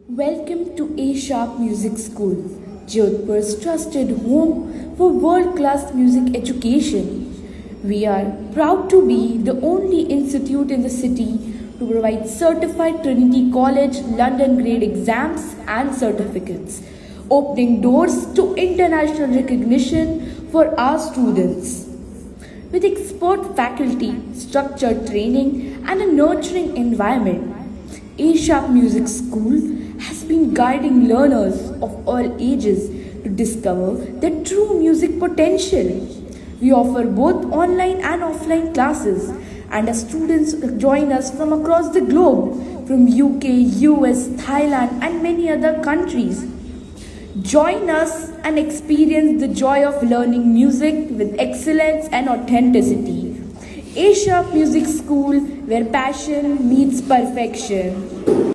Welcome to A Sharp Music School, Jodhpur's trusted home for world class music education. We are proud to be the only institute in the city to provide certified Trinity College London grade exams and certificates, opening doors to international recognition for our students. With expert faculty, structured training, and a nurturing environment, A Sharp Music School has been guiding learners of all ages to discover their true music potential. We offer both online and offline classes, and our students join us from across the globe, from UK, US, Thailand, and many other countries. Join us and experience the joy of learning music with excellence and authenticity. A Sharp Music School, where passion meets perfection.